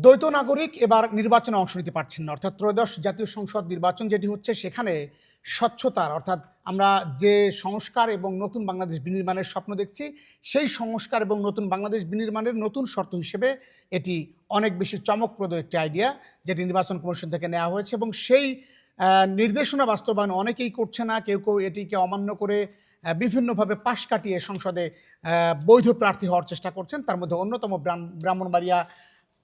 দ্বৈত নাগরিক এবার নির্বাচনে অংশ নিতে পারছেন না, অর্থাৎ ত্রয়োদশ জাতীয় সংসদ নির্বাচন যেটি হচ্ছে সেখানে স্বচ্ছতার অর্থাৎ আমরা যে সংস্কার এবং নতুন বাংলাদেশ বিনির্মাণের স্বপ্ন দেখছি সেই সংস্কার এবং নতুন বাংলাদেশ বিনির্মাণের নতুন শর্ত হিসেবে এটি অনেক বেশি চমকপ্রদ একটি আইডিয়া যেটি নির্বাচন কমিশন থেকে নেওয়া হয়েছে এবং সেই নির্দেশনা বাস্তবায়ন অনেকেই করছে না, কেউ কেউ এটিকে অমান্য করে বিভিন্নভাবে পাশ কাটিয়ে সংসদে বৈধ প্রার্থী হওয়ার চেষ্টা করছেন। তার মধ্যে অন্যতম ব্রাহ্মণবাড়িয়া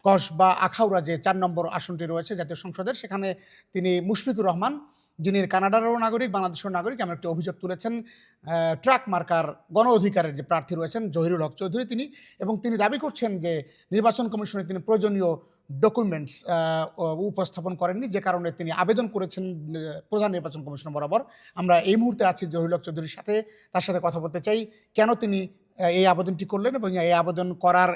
কসবা আখাউড়া যে ৪ নম্বর আসনটি রয়েছে জাতীয় সংসদের, সেখানে তিনি মুশফিকুর রহমান, যিনি কানাডারও নাগরিক বাংলাদেশের নাগরিক, এমন একটি অভিযোগ তুলেছেন ট্রাক মার্কার গণ অধিকারের যে প্রার্থী রয়েছেন জহিরুল হক চৌধুরী তিনি, এবং তিনি দাবি করছেন যে নির্বাচন কমিশনে তিনি প্রয়োজনীয় ডকুমেন্টস উপস্থাপন করেননি, যে কারণে তিনি আবেদন করেছেন প্রধান নির্বাচন কমিশন বরাবর। আমরা এই মুহূর্তে আছি জহিরুল হক চৌধুরীর সাথে, তার সাথে কথা বলতে চাই কেন তিনি এই আবেদনটি করলেন এবং এই আবেদন করার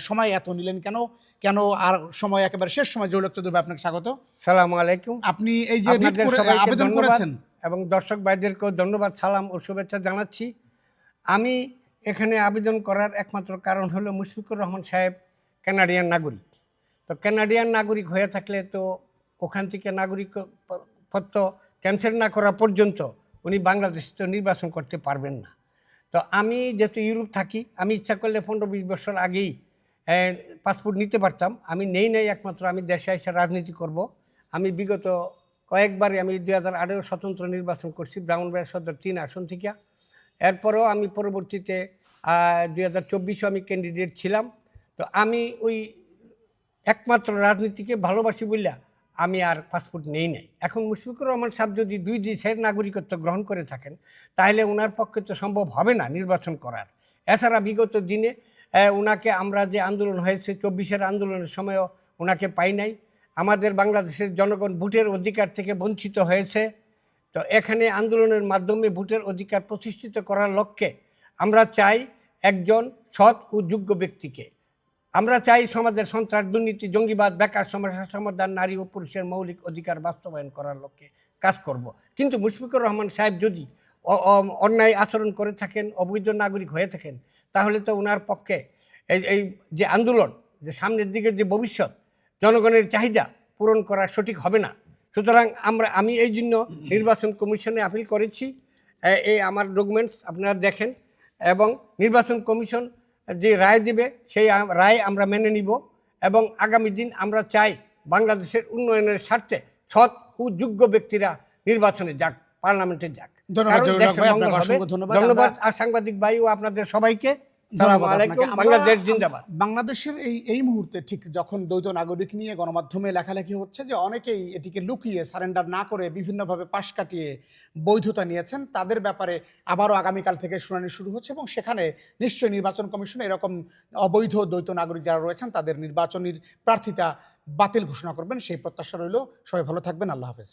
সময় এত নিলেন কেন, কেন আর সময় একেবারে শেষ সময়। জহিরুল হক চৌধুরী, আপনাকে স্বাগত। সালামু আলাইকুম। আপনি এই যে আবেদন করেছেন এবং দর্শক ভাইদেরকেও ধন্যবাদ, সালাম ও শুভেচ্ছা জানাচ্ছি। আমি এখানে আবেদন করার একমাত্র কারণ হলো মুশফিকুর রহমান সাহেব কানাডিয়ান নাগরিক। তো কানাডিয়ান নাগরিক হয়ে থাকলে তো ওখান থেকে নাগরিকত্ব ক্যান্সেল না করা পর্যন্ত উনি বাংলাদেশে তো নির্বাচন করতে পারবেন না। তো আমি যেহেতু ইউরোপ থাকি, আমি ইচ্ছা করলে 15-20 বছর আগেই পাসপোর্ট নিতে পারতাম। আমি নেই একমাত্র আমি দেশে এসে রাজনীতি করব। আমি বিগত কয়েকবারই আমি 2018 স্বতন্ত্র নির্বাচন করছি ব্রাহ্মণবাড়িয়া সদর 3 আসন থেকে। এরপরেও আমি পরবর্তীতে 2024 আমি ক্যান্ডিডেট ছিলাম। তো আমি ওই একমাত্র রাজনীতিকে ভালোবাসি বললা আমি আর পাসপোর্ট নেই। এখন মুশফিকুর রহমান সাহেব যদি 2 দেশের নাগরিকত্ব গ্রহণ করে থাকেন তাহলে ওনার পক্ষে তো সম্ভব হবে না নির্বাচন করার। এছাড়া বিগত দিনে ওনাকে আমরা যে আন্দোলন হয়েছে 24-এর আন্দোলনের সময়ও ওনাকে পাই নাই। আমাদের বাংলাদেশের জনগণ ভোটের অধিকার থেকে বঞ্চিত হয়েছে। তো এখানে আন্দোলনের মাধ্যমে ভোটের অধিকার প্রতিষ্ঠিত করার লক্ষ্যে আমরা চাই একজন সৎ ও যোগ্য ব্যক্তিকে। আমরা চাই সমাজের সন্ত্রাস, দুর্নীতি, জঙ্গিবাদ, বেকার সমস্যা সমাধান, নারী ও পুরুষের মৌলিক অধিকার বাস্তবায়ন করার লক্ষ্যে কাজ করব। কিন্তু মুশফিকুর রহমান সাহেব যদি অন্যায় আচরণ করে থাকেন, অবৈধ নাগরিক হয়ে থাকেন, তাহলে তো ওনার পক্ষে এই যে আন্দোলন, যে সামনের দিকে যে ভবিষ্যৎ, জনগণের চাহিদা পূরণ করা সঠিক হবে না। সুতরাং আমি এই জন্য নির্বাচন কমিশনে আপিল করেছি। এই আমার ডকুমেন্টস আপনারা দেখেন এবং নির্বাচন কমিশন যে রায় দেবে সেই রায় আমরা মেনে নিব এবং আগামী দিন আমরা চাই বাংলাদেশের উন্নয়নের স্বার্থে সৎ ও যোগ্য ব্যক্তিরা নির্বাচনে যাক, পার্লামেন্টে যাক। ধন্যবাদ আর সাংবাদিক ভাই ও আপনাদের সবাইকে। বাংলাদেশ জিন্দাবাদ। বাংলাদেশের এই মুহূর্তে ঠিক যখন দ্বৈত নাগরিক নিয়ে গণমাধ্যমে লেখালেখি হচ্ছে যে অনেকেই এটিকে লুকিয়ে সারেন্ডার না করে বিভিন্নভাবে পাশ কাটিয়ে বৈধতা নিয়েছেন, তাদের ব্যাপারে আবারও আগামীকাল থেকে শুনানি শুরু হচ্ছে এবং সেখানে নিশ্চয়ই নির্বাচন কমিশন এরকম অবৈধ দ্বৈত নাগরিক যারা রয়েছেন তাদের নির্বাচনের প্রার্থিতা বাতিল ঘোষণা করবেন, সেই প্রত্যাশা রইল। সবাই ভালো থাকবেন। আল্লাহ হাফেজ।